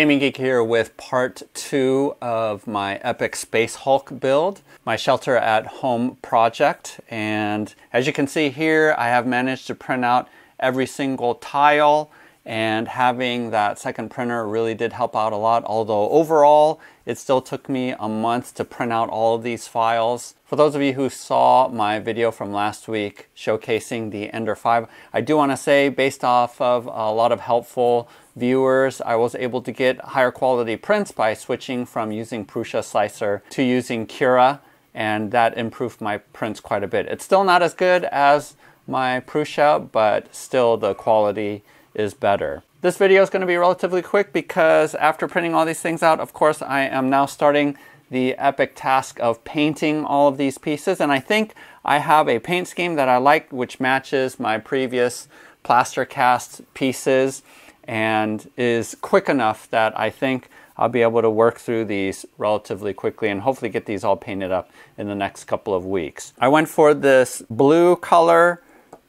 Gaming Geek here with part 2 of my epic Space Hulk build, my shelter at home project. And as you can see here, I have managed to print out every single tile, and having that second printer really did help out a lot, although overall it still took me a month to print out all of these files. For those of you who saw my video from last week showcasing the Ender 5, I do want to say, based off of a lot of helpful viewers, I was able to get higher quality prints by switching from using Prusa Slicer to using Cura, and that improved my prints quite a bit. It's still not as good as my Prusa, but still the quality is better. This video is going to be relatively quick because after printing all these things out, of course, I am now starting the epic task of painting all of these pieces. And I think I have a paint scheme that I like, which matches my previous plaster cast pieces and is quick enough that I think I'll be able to work through these relatively quickly and hopefully get these all painted up in the next couple of weeks. I went for this blue color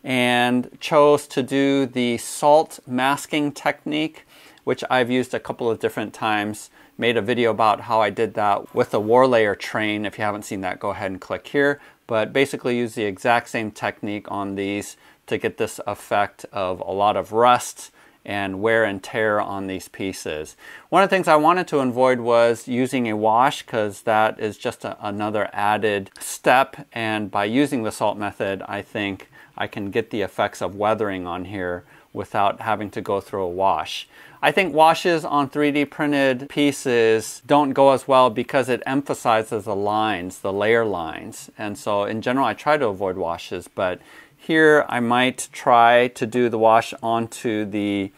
and chose to do the salt masking technique, which I've used a couple of different times. Made a video about how I did that with the War Layer train. If you haven't seen that, go ahead and click here. But basically use the exact same technique on these to get this effect of a lot of rust and wear and tear on these pieces. One of the things I wanted to avoid was using a wash, because that is just another added step, and by using the salt method, I think I can get the effects of weathering on here without having to go through a wash. I think washes on 3D printed pieces don't go as well because it emphasizes the lines, the layer lines. And so in general, I try to avoid washes, but here I might try to do the wash onto the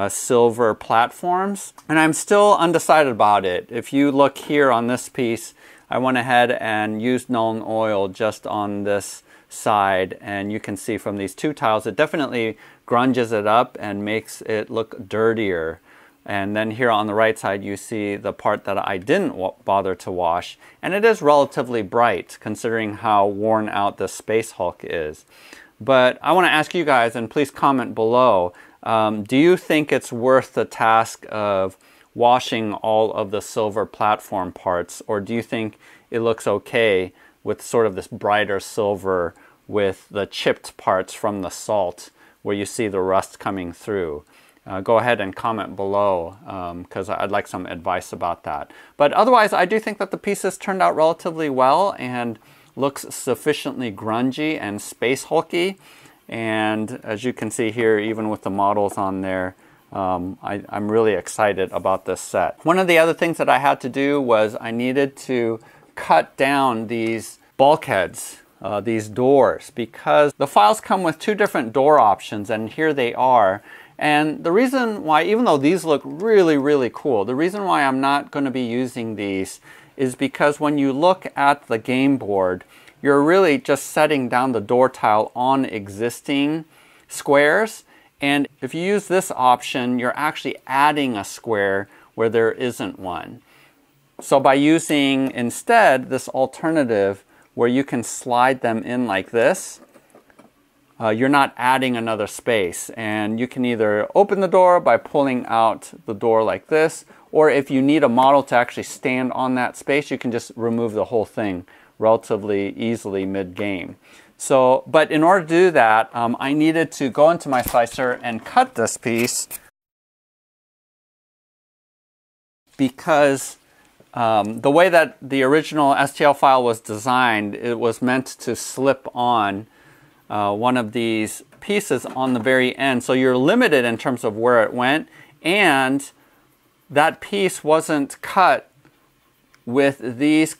silver platforms. And I'm still undecided about it. If you look here on this piece, I went ahead and used Nuln Oil just on this side, and you can see from these two tiles it definitely grunges it up and makes it look dirtier. And then here on the right side you see the part that I didn't bother to wash, and it is relatively bright considering how worn out the Space Hulk is. But I want to ask you guys, and please comment below, do you think it's worth the task of washing all of the silver platform parts, or do you think it looks okay with sort of this brighter silver with the chipped parts from the salt where you see the rust coming through? Go ahead and comment below, because I'd like some advice about that. But otherwise, I do think that the pieces turned out relatively well and looks sufficiently grungy and space hulky. And as you can see here, even with the models on there, I'm really excited about this set. One of the other things that I had to do was I needed to cut down these bulkheads, these doors, because the files come with two different door options, and here they are. And the reason why, even though these look really, really cool, the reason why I'm not going to be using these is because when you look at the game board, you're really just setting down the door tile on existing squares. And if you use this option, you're actually adding a square where there isn't one. So by using instead this alternative where you can slide them in like this, you're not adding another space. And you can either open the door by pulling out the door like this, or if you need a model to actually stand on that space, you can just remove the whole thing relatively easily mid-game. So, but in order to do that, I needed to go into my slicer and cut this piece, because the way that the original STL file was designed, it was meant to slip on one of these pieces on the very end. So you're limited in terms of where it went, and that piece wasn't cut with these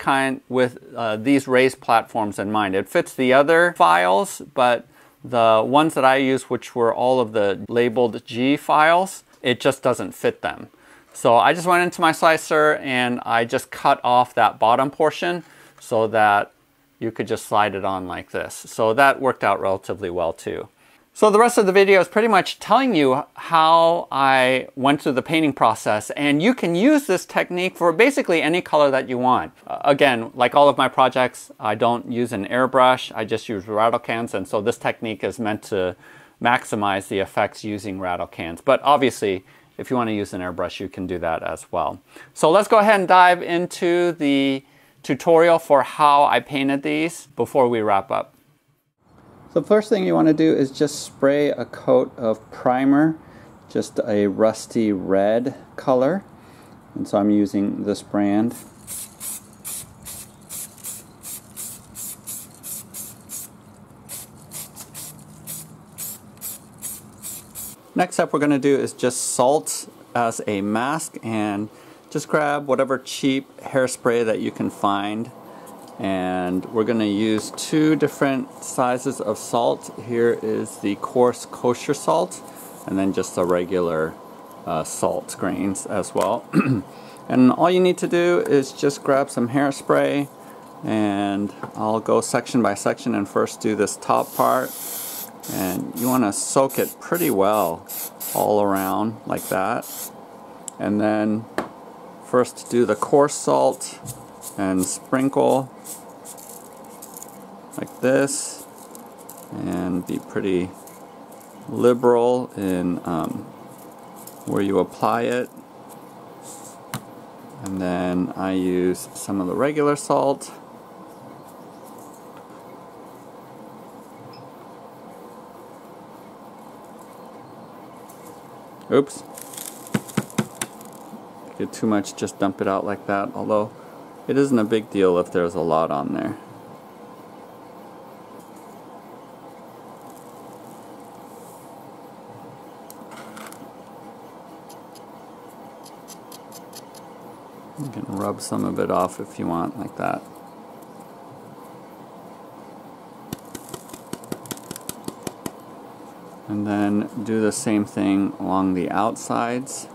raised platforms in mind. It fits the other files, but the ones that I used, which were all of the labeled G files, it just doesn't fit them. So I just went into my slicer and I just cut off that bottom portion so that you could just slide it on like this. So that worked out relatively well too. So the rest of the video is pretty much telling you how I went through the painting process, and you can use this technique for basically any color that you want. Again, like all of my projects, I don't use an airbrush, I just use rattle cans, and so this technique is meant to maximize the effects using rattle cans. But obviously, if you want to use an airbrush, you can do that as well. So let's go ahead and dive into the tutorial for how I painted these before we wrap up. So the first thing you want to do is just spray a coat of primer, just a rusty red color. And so I'm using this brand. Next up we're going to do is just salt as a mask, and just grab whatever cheap hairspray that you can find. And we're going to use 2 different sizes of salt. Here is the coarse kosher salt, and then just the regular salt grains as well. And all you need to do is just grab some hairspray, and I'll go section by section and first do this top part. And you want to soak it pretty well all around like that. And then first do the coarse salt and sprinkle like this, and be pretty liberal in where you apply it. And then I use some of the regular salt. Oops. Get too much, just dump it out like that, although it isn't a big deal if there's a lot on there. You can rub some of it off if you want, like that. And then do the same thing along the outsides.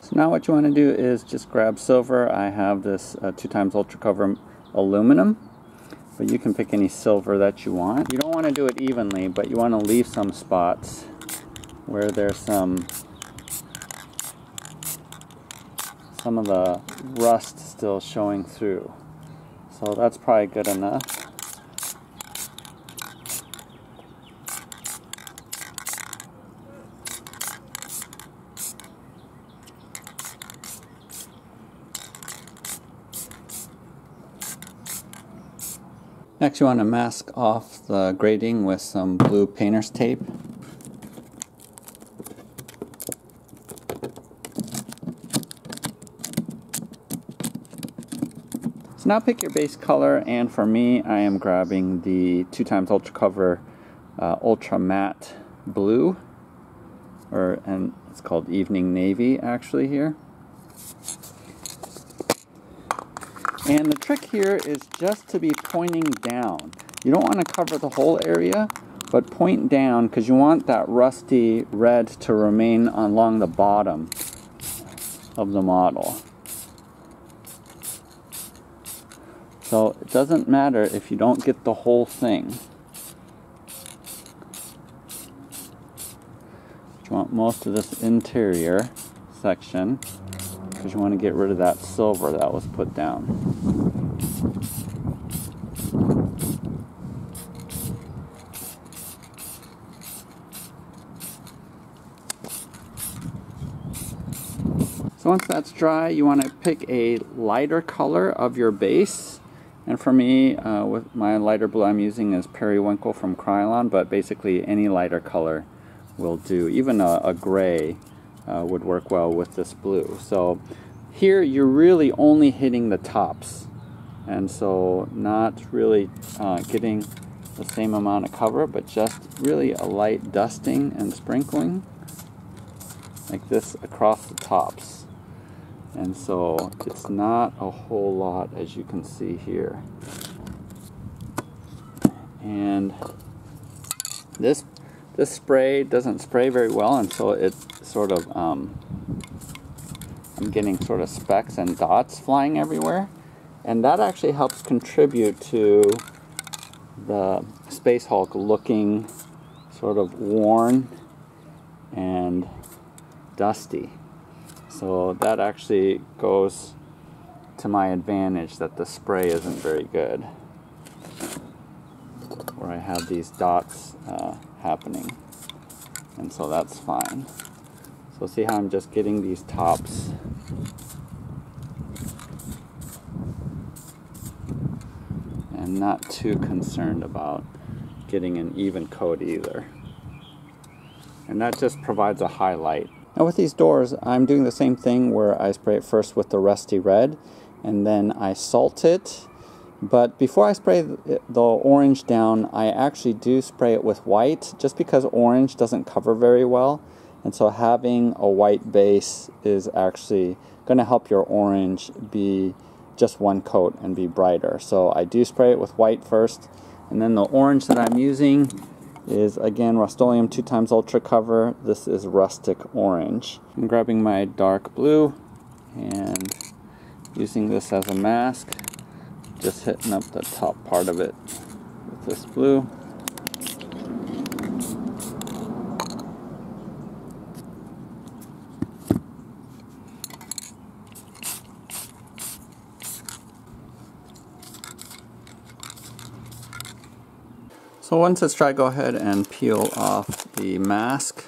So now what you want to do is just grab silver. I have this 2x Ultra Cover aluminum, but you can pick any silver that you want. You don't want to do it evenly, but you want to leave some spots where there's some of the rust still showing through. So that's probably good enough. Next you want to mask off the grading with some blue painter's tape. So now pick your base color, and for me I am grabbing the 2x Ultra Cover Ultra Matte Blue, and it's called Evening Navy actually here. And the trick here is just to be pointing down. You don't want to cover the whole area, but point down, because you want that rusty red to remain along the bottom of the model. So it doesn't matter if you don't get the whole thing. You want most of this interior section, because you want to get rid of that silver that was put down. So once that's dry, you want to pick a lighter color of your base. And for me, with my lighter blue I'm using is Periwinkle from Krylon, but basically any lighter color will do. Even a gray would work well with this blue. So here you're really only hitting the tops, and so not really getting the same amount of cover, but just really a light dusting and sprinkling like this across the tops. And so it's not a whole lot, as you can see here. And this spray doesn't spray very well, and so it's sort of I'm getting sort of specks and dots flying everywhere, and that actually helps contribute to the Space Hulk looking sort of worn and dusty. So that actually goes to my advantage, that the spray isn't very good, where I have these dots happening, and so that's fine. So see how I'm just getting these tops. And not too concerned about getting an even coat either. And that just provides a highlight. Now with these doors, I'm doing the same thing where I spray it first with the rusty red, and then I salt it. But before I spray the orange down, I actually do spray it with white, just because orange doesn't cover very well. And so having a white base is actually going to help your orange be just one coat and be brighter. So I do spray it with white first, and then the orange that I'm using is again Rust-Oleum 2x Ultra Cover. This is Rustic Orange. I'm grabbing my dark blue and using this as a mask, just hitting up the top part of it with this blue. So once it's dry, go ahead and peel off the mask.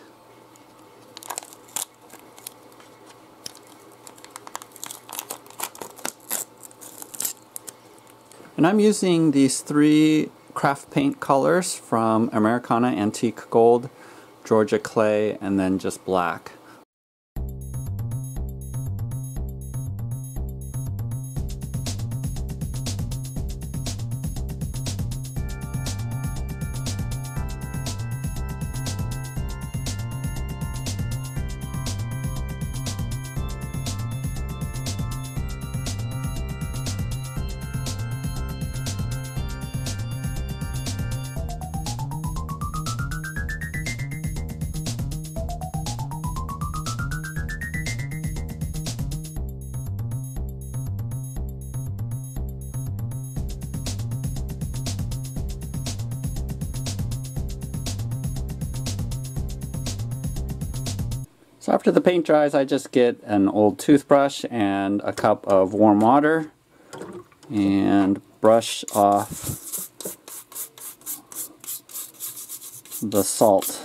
And I'm using these 3 craft paint colors from Americana Antique Gold, Georgia Clay, and then just black. So after the paint dries, I just get an old toothbrush and a cup of warm water and brush off the salt.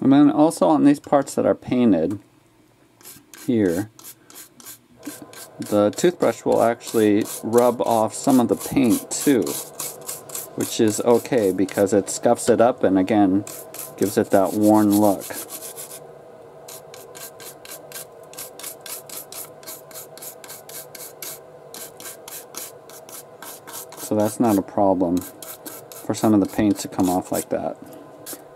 And then also on these parts that are painted here, the toothbrush will actually rub off some of the paint too, which is okay because it scuffs it up and again gives it that worn look. So that's not a problem for some of the paint to come off like that.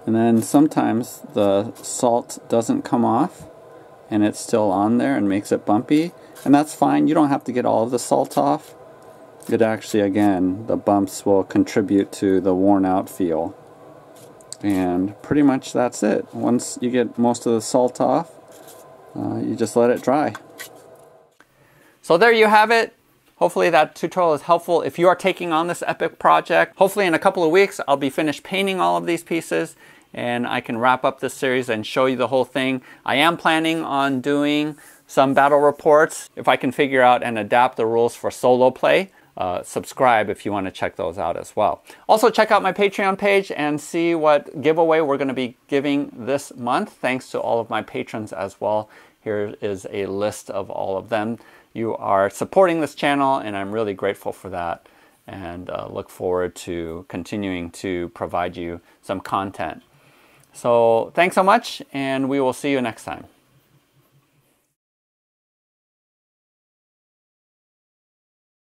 And then sometimes the salt doesn't come off and it's still on there and makes it bumpy, and that's fine. You don't have to get all of the salt off. it actually, again, the bumps will contribute to the worn out feel. And pretty much that's it. Once you get most of the salt off, you just let it dry. So there you have it. Hopefully that tutorial is helpful if you are taking on this epic project. Hopefully in a couple of weeks I'll be finished painting all of these pieces and I can wrap up this series and show you the whole thing. I am planning on doing some battle reports if I can figure out and adapt the rules for solo play. Subscribe if you want to check those out as well. Also check out my Patreon page and see what giveaway we're going to be giving this month. Thanks to all of my patrons as well. Here is a list of all of them. You are supporting this channel and I'm really grateful for that, and look forward to continuing to provide you some content. So thanks so much, and we will see you next time.